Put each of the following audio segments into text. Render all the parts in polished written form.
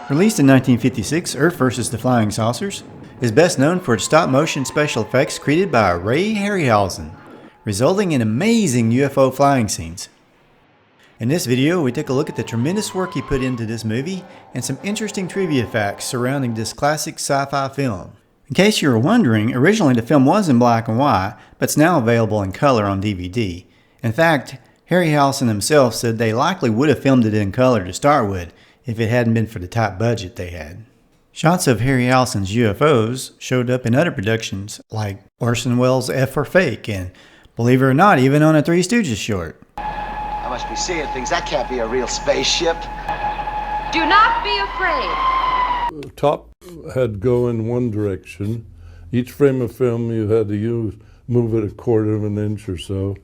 Released in 1956, Earth vs. the Flying Saucers is best known for its stop-motion special effects created by Ray Harryhausen, resulting in amazing UFO flying scenes. In this video, we take a look at the tremendous work he put into this movie and some interesting trivia facts surrounding this classic sci-fi film. In case you were wondering, originally the film was in black and white, but it's now available in color on DVD. In fact, Harryhausen himself said they likely would have filmed it in color to start with if it hadn't been for the tight budget they had. Shots of Harryhausen's UFOs showed up in other productions like Orson Welles' F for Fake and, believe it or not, even on a Three Stooges short. I must be seeing things. That can't be a real spaceship. Do not be afraid. The top had go in one direction. Each frame of film you had to move it a quarter of an inch or so.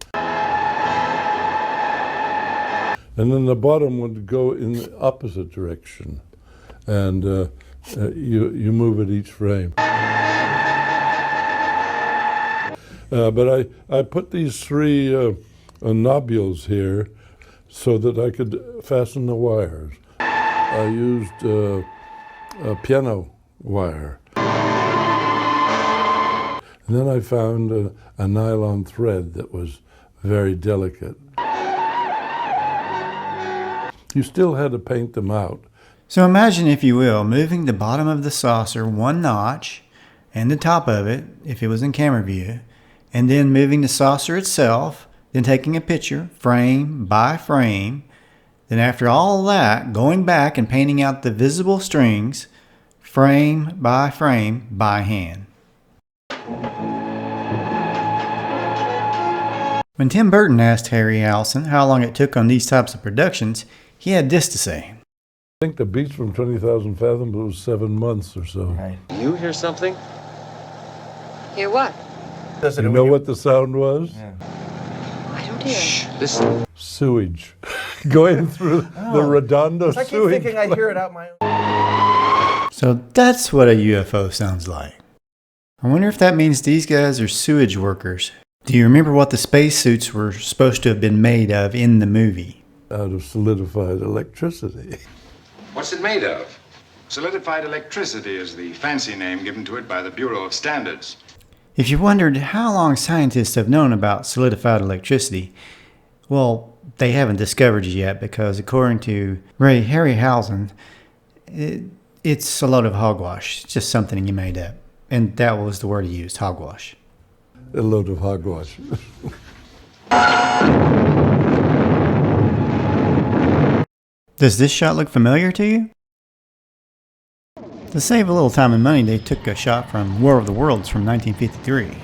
And then the bottom would go in the opposite direction. And you move it each frame. But I put these three nobules here so that I could fasten the wires. I used a piano wire. And then I found a nylon thread that was very delicate. You still had to paint them out. So imagine, if you will, moving the bottom of the saucer one notch and the top of it, if it was in camera view, and then moving the saucer itself, then taking a picture frame by frame, then after all that, going back and painting out the visible strings frame by hand. When Tim Burton asked Harryhausen how long it took on these types of productions, he had this to say. I think the Beach from 20,000 Fathoms was 7 months or so. Right. You hear something? Hear what? You know what the sound was? Yeah. I don't hear. Shh, listen. Sewage. Going through the Redondo I keep sewage. thinking I hear it out my own. So that's what a UFO sounds like. I wonder if that means these guys are sewage workers. Do you remember what the spacesuits were supposed to have been made of in the movie? Out of solidified electricity. What's it made of? Solidified electricity is the fancy name given to it by the Bureau of Standards. If you wondered how long scientists have known about solidified electricity, well, they haven't discovered it yet because, according to Ray Harryhausen, it's a load of hogwash. It's just something you made up. And that was the word he used, hogwash. A load of hogwash. Does this shot look familiar to you? To save a little time and money, they took a shot from War of the Worlds from 1953.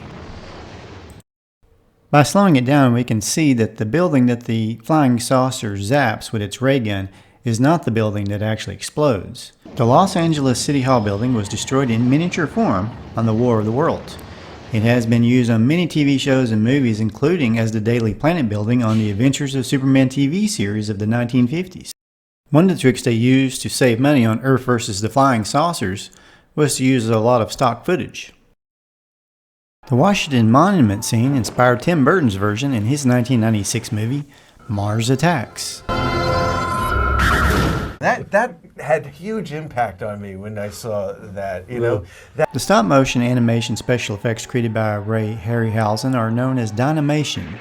By slowing it down, we can see that the building that the flying saucer zaps with its ray gun is not the building that actually explodes. The Los Angeles City Hall building was destroyed in miniature form on the War of the Worlds. It has been used on many TV shows and movies, including as the Daily Planet building on the Adventures of Superman TV series of the 1950s. One of the tricks they used to save money on Earth vs. the Flying Saucers was to use a lot of stock footage. The Washington Monument scene inspired Tim Burton's version in his 1996 movie, Mars Attacks. That had huge impact on me when I saw that, you know. The stop-motion animation special effects created by Ray Harryhausen are known as dynamation.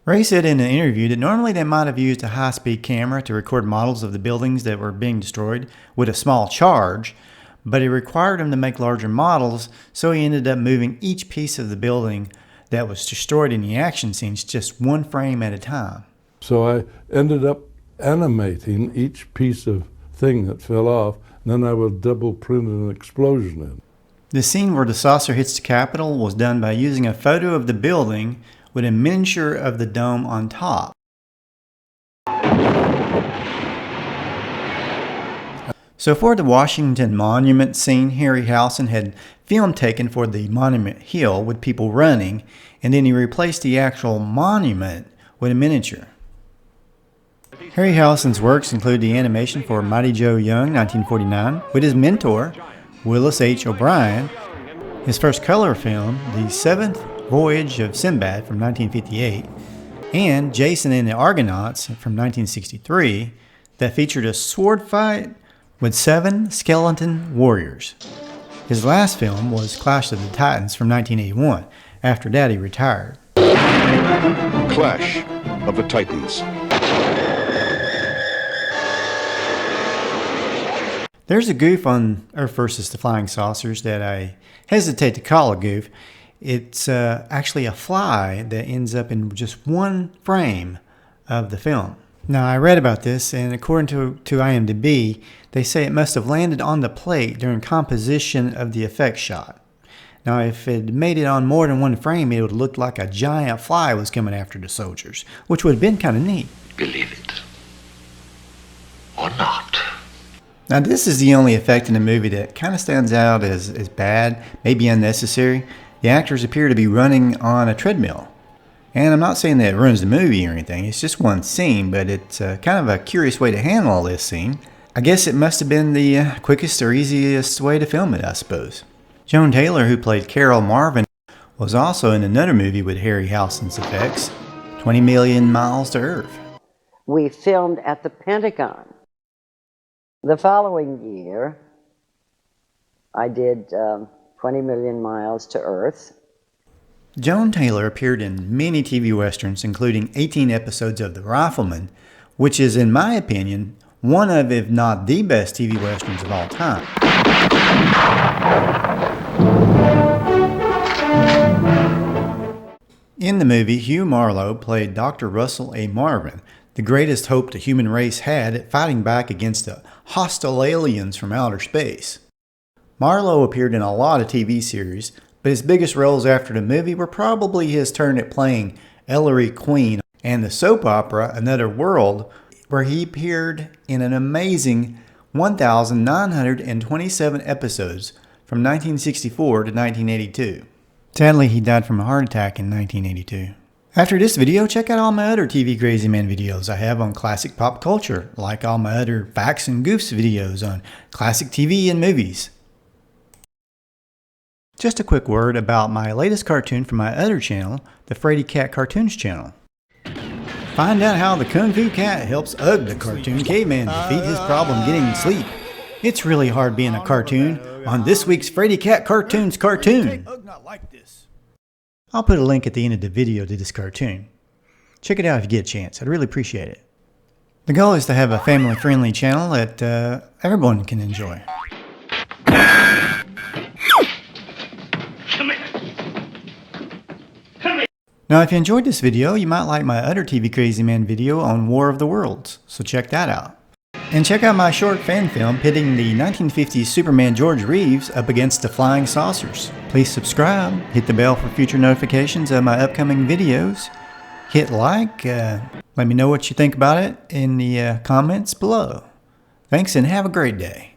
Ray said in an interview that normally they might have used a high-speed camera to record models of the buildings that were being destroyed with a small charge, but it required him to make larger models, so he ended up moving each piece of the building that was destroyed in the action scenes just one frame at a time. So I ended up animating each piece of thing that fell off, and then I would double print an explosion in. The scene where the saucer hits the Capitol was done by using a photo of the building with a miniature of the dome on top. So for the Washington Monument scene, Harryhausen had film taken for the Monument Hill with people running, and then he replaced the actual monument with a miniature. Harryhausen's works include the animation for Mighty Joe Young, 1949, with his mentor, Willis H. O'Brien, his first color film, The Seventh Voyage of Sinbad from 1958, and Jason and the Argonauts from 1963 that featured a sword fight with 7 skeleton warriors. His last film was Clash of the Titans from 1981, after Daddy retired. Clash of the Titans. There's a goof on Earth vs. the Flying Saucers that I hesitate to call a goof. It's actually a fly that ends up in just one frame of the film. Now, I read about this, and according to IMDb, they say it must have landed on the plate during composition of the effect shot. Now, if it made it on more than one frame, it would look like a giant fly was coming after the soldiers, which would have been kind of neat. Believe it. Or not. Now, this is the only effect in the movie that kind of stands out as bad, maybe unnecessary. The actors appear to be running on a treadmill. And I'm not saying that it ruins the movie or anything, it's just one scene, but it's kind of a curious way to handle this scene. I guess it must have been the quickest or easiest way to film it, I suppose. Joan Taylor, who played Carol Marvin, was also in another movie with Harryhausen's effects, 20 Million Miles to Earth. We filmed at the Pentagon. The following year, I did 20 Million Miles to Earth. Joan Taylor appeared in many TV westerns, including 18 episodes of The Rifleman, which is, in my opinion, one of, if not the best TV westerns of all time. In the movie, Hugh Marlowe played Dr. Russell A. Marvin, the greatest hope the human race had at fighting back against the hostile aliens from outer space. Marlowe appeared in a lot of TV series, but his biggest roles after the movie were probably his turn at playing Ellery Queen and the soap opera Another World, where he appeared in an amazing 1,927 episodes from 1964 to 1982. Sadly, he died from a heart attack in 1982. After this video, check out all my other TV Crazy Man videos I have on classic pop culture, like all my other Facts and Goofs videos on classic TV and movies. Just a quick word about my latest cartoon from my other channel, the Frady Cat Cartoons channel. Find out how the Kung Fu Cat helps Ugg the cartoon caveman defeat his problem getting sleep. It's really hard being a cartoon on this week's Frady Cat Cartoons cartoon. I'll put a link at the end of the video to this cartoon. Check it out if you get a chance. I'd really appreciate it. The goal is to have a family-friendly channel that everyone can enjoy. Now, if you enjoyed this video, you might like my other TV Crazy Man video on War of the Worlds, so check that out. And check out my short fan film pitting the 1950s Superman George Reeves up against the flying saucers. Please subscribe, hit the bell for future notifications of my upcoming videos, hit like, let me know what you think about it in the comments below. Thanks and have a great day.